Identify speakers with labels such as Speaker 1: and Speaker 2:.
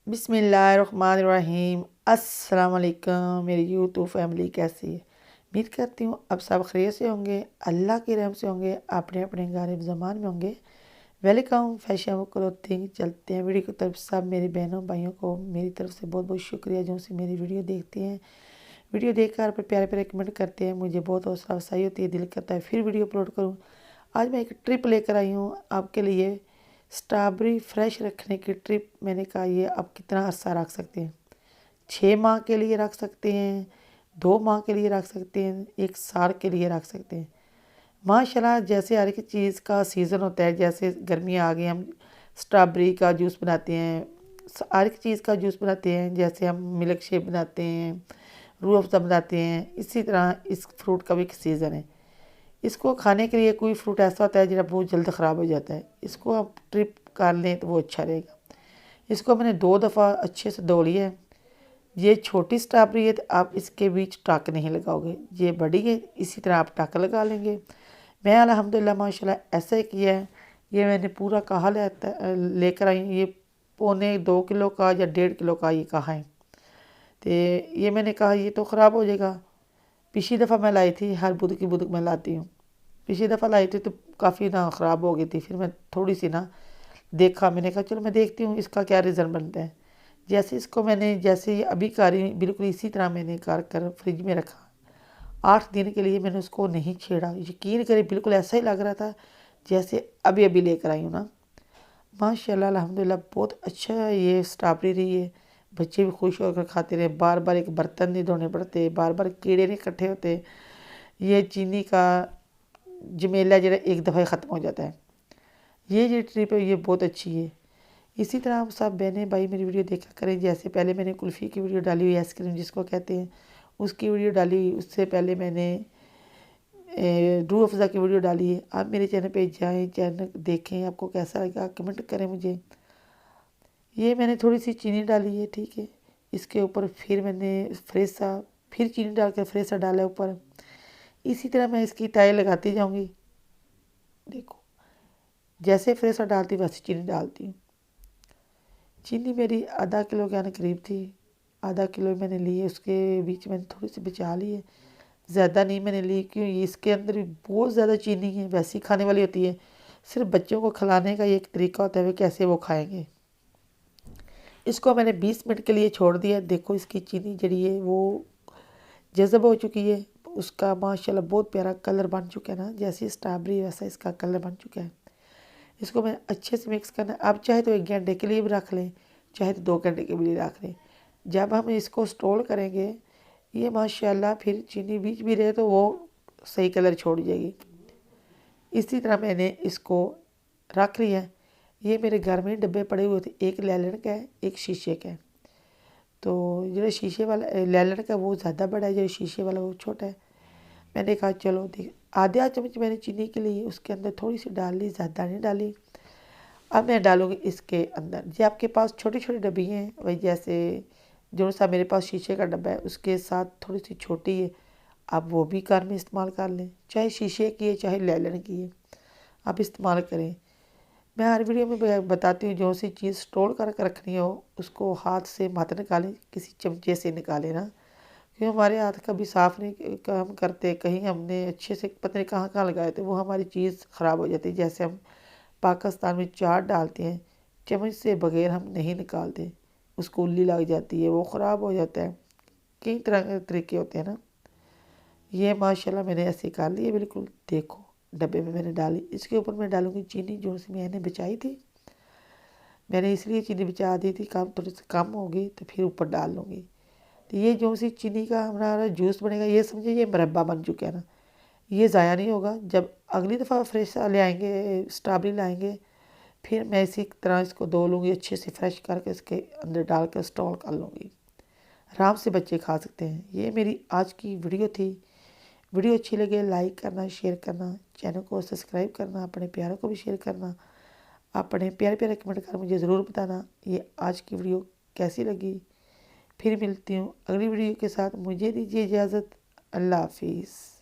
Speaker 1: बिस्मिल्लाहिर्रहमानिर्रहीम। अस्सलाम वालेकुम मेरी यूट्यूब फैमिली, कैसी है? उम्मीद करती हूँ अब सब खैरियत से होंगे, अल्लाह की रहम से होंगे, अपने अपने गालिब ज़मान में होंगे। Welcome fashion clothing. चलते हैं वीडियो की तरफ। सब मेरी बहनों भाइयों को मेरी तरफ से बहुत बहुत शुक्रिया जो से मेरी वीडियो देखती हैं, वीडियो देखकर पर प्यारे प्यारे कमेंट करते हैं। मुझे बहुत हौसला अफजाई होती है, दिल करता है फिर वीडियो अपलोड करूँ। आज मैं एक ट्रिप लेकर आई हूँ आपके लिए, स्ट्रॉबेरी फ्रेश रखने की ट्रिप। मैंने कहा ये आप कितना अरसा रख सकते हैं, 6 माह के लिए रख सकते हैं, 2 माह के लिए रख सकते हैं, 1 साल के लिए रख सकते हैं। माशाल्लाह, जैसे हर एक चीज़ का सीज़न होता है, जैसे गर्मियाँ आ गई हम स्ट्रॉबेरी का जूस बनाते हैं, हर एक चीज़ का जूस बनाते हैं, जैसे हम मिल्क शेक बनाते हैं, रूह अफ़ज़ा बनाते हैं, इसी तरह इस फ्रूट का भी एक सीज़न है। इसको खाने के लिए कोई फ्रूट ऐसा होता है जो बहुत जल्द ख़राब हो जाता है, इसको आप ट्रिप कर लें तो वो अच्छा रहेगा। इसको मैंने 2 दफ़ा अच्छे से धो लिया है। ये छोटी स्ट्रॉबेरी है तो आप इसके बीच टक नहीं लगाओगे, ये बड़ी है इसी तरह आप टक लगा लेंगे। मैं अल्हम्दुलिल्लाह माशाल्लाह ऐसा ही किया है। ये मैंने पूरा कहा लेकर आई हूँ। ये पौने 2 किलो का या 1.5 किलो का ये कहा है। तो ये मैंने कहा ये तो ख़राब हो जाएगा। पिछली दफ़ा मैं लाई थी, हर बुध की बुध मैं लाती हूँ। पिछली दफ़ा लाई थी तो काफ़ी ना ख़राब हो गई थी। फिर मैं थोड़ी सी ना देखा, मैंने कहा चलो मैं देखती हूँ इसका क्या रिज़ल्ट बनता है। जैसे इसको मैंने जैसे अभी कर रही बिल्कुल इसी तरह मैंने कर फ्रिज में रखा। 8 दिन के लिए मैंने उसको नहीं छेड़ा। यकीन करें बिल्कुल ऐसा ही लग रहा था जैसे अभी अभी लेकर आई हूँ ना। माशाल्लाह अल्हम्दुलिल्लाह बहुत अच्छा ये स्ट्रॉबेरी रही है। बच्चे भी खुश होकर खाते रहे, बार बार एक बर्तन नहीं धोने पड़ते, बार बार कीड़े नहीं इकट्ठे होते। ये चीनी का झमेला जरा एक दफ़ा ही ख़त्म हो जाता है। ये जो ट्रिप है ये बहुत अच्छी है। इसी तरह आप सब बहनें भाई मेरी वीडियो देखा करें। जैसे पहले मैंने कुल्फ़ी की वीडियो डाली हुई, आइसक्रीम जिसको कहते हैं, उसकी वीडियो डाली हुई। उससे पहले मैंने रूह अफ़ज़ा की वीडियो डाली है। आप मेरे चैनल पे जाएं, चैनल देखें, आपको कैसा लगा कमेंट करें मुझे। ये मैंने थोड़ी सी चीनी डाली है, ठीक है। इसके ऊपर फिर मैंने फ्रेसा, फिर चीनी डाल कर फ्रेसा डाला है ऊपर। इसी तरह मैं इसकी टाई लगाती जाऊँगी। देखो जैसे फ्रेसा डालती वैसे चीनी डालती हूँ। चीनी मेरी आधा किलो के आने करीब थी। आधा किलो मैंने ली है, उसके बीच मैंने थोड़ी सी बचा ली है, ज़्यादा नहीं मैंने ली क्यों इसके अंदर भी बहुत ज़्यादा चीनी है, वैसी खाने वाली होती है। सिर्फ बच्चों को खिलाने का ये एक तरीका होता है, वे कैसे वो खाएंगे। इसको मैंने 20 मिनट के लिए छोड़ दिया। देखो इसकी चीनी जड़ी है वो जज़ब हो चुकी है। उसका माशाल्लाह बहुत प्यारा कलर बन चुका है ना, जैसी स्ट्रॉबेरी वैसा इसका कलर बन चुका है। इसको मैं अच्छे से मिक्स करना। आप चाहे तो 1 घंटे के लिए भी रख लें, चाहे तो 2 घंटे के लिए रख लें। जब हम इसको स्टोर करेंगे ये माशाल्लाह फिर चीनी बीच भी रहे तो वो सही कलर छोड़ जाएगी। इसी तरह मैंने इसको रख लिया है। ये मेरे घर में डब्बे पड़े हुए थे, एक लैलन का है, एक शीशे का है। तो जो शीशे वाला लैलन का वो ज़्यादा बड़ा है, जो शीशे वाला वो छोटा है। मैंने कहा चलो देख, आधा चम्मच मैंने चीनी के लिए उसके अंदर थोड़ी सी डाल ली, ज़्यादा नहीं डाली। अब मैं डालूँगी इसके अंदर। जो आपके पास छोटी छोटी डब्बी हैं, वही जैसे जो सा मेरे पास शीशे का डब्बा है उसके साथ थोड़ी सी छोटी है, आप वो भी घर में इस्तेमाल कर लें। चाहे शीशे की है चाहे लैलन की है, आप इस्तेमाल करें। मैं हर वीडियो में बताती हूँ जो सी चीज़ स्टोर करके रखनी हो उसको हाथ से मत निकालें, किसी चमचे से निकालें ना, क्योंकि हमारे हाथ कभी साफ़ नहीं काम करते। कहीं हमने अच्छे से पता नहीं कहाँ कहाँ लगाए थे, वो हमारी चीज़ ख़राब हो जाती है। जैसे हम पाकिस्तान में चाट डालते हैं, चम्मच से बगैर हम नहीं निकालते, उसको उल्ली लग जाती है, वो ख़राब हो जाता है। कई तरह के तरीके होते हैं ना। ये माशाल्लाह मैंने ऐसे कर लिए बिल्कुल। देखो डब्बे में मैंने डाली। इसके ऊपर मैं डालूँगी चीनी जो सी मैंने बचाई थी। मैंने इसलिए चीनी बचा दी थी, कम थोड़ी सी कम होगी तो फिर ऊपर डाल लूँगी। तो ये जो सी चीनी का हमारा जूस बनेगा, ये समझिए ये मुरब्बा बन चुका है ना, ये ज़ाया नहीं होगा। जब अगली दफ़ा फ्रेश ले आएंगे, स्ट्रॉबेरी लाएंगे, फिर मैं इसी तरह इसको धो लूँगी, अच्छे से फ्रेश करके इसके अंदर डाल कर स्टोर कर लूँगी। आराम से बच्चे खा सकते हैं। ये मेरी आज की वीडियो थी। वीडियो अच्छी लगे लाइक करना, शेयर करना, चैनल को सब्सक्राइब करना, अपने प्यारों को भी शेयर करना, अपने प्यारे प्यारे कमेंट कर मुझे ज़रूर बताना ये आज की वीडियो कैसी लगी। फिर मिलती हूँ अगली वीडियो के साथ। मुझे दीजिए इजाज़त। अल्लाह हाफिज़।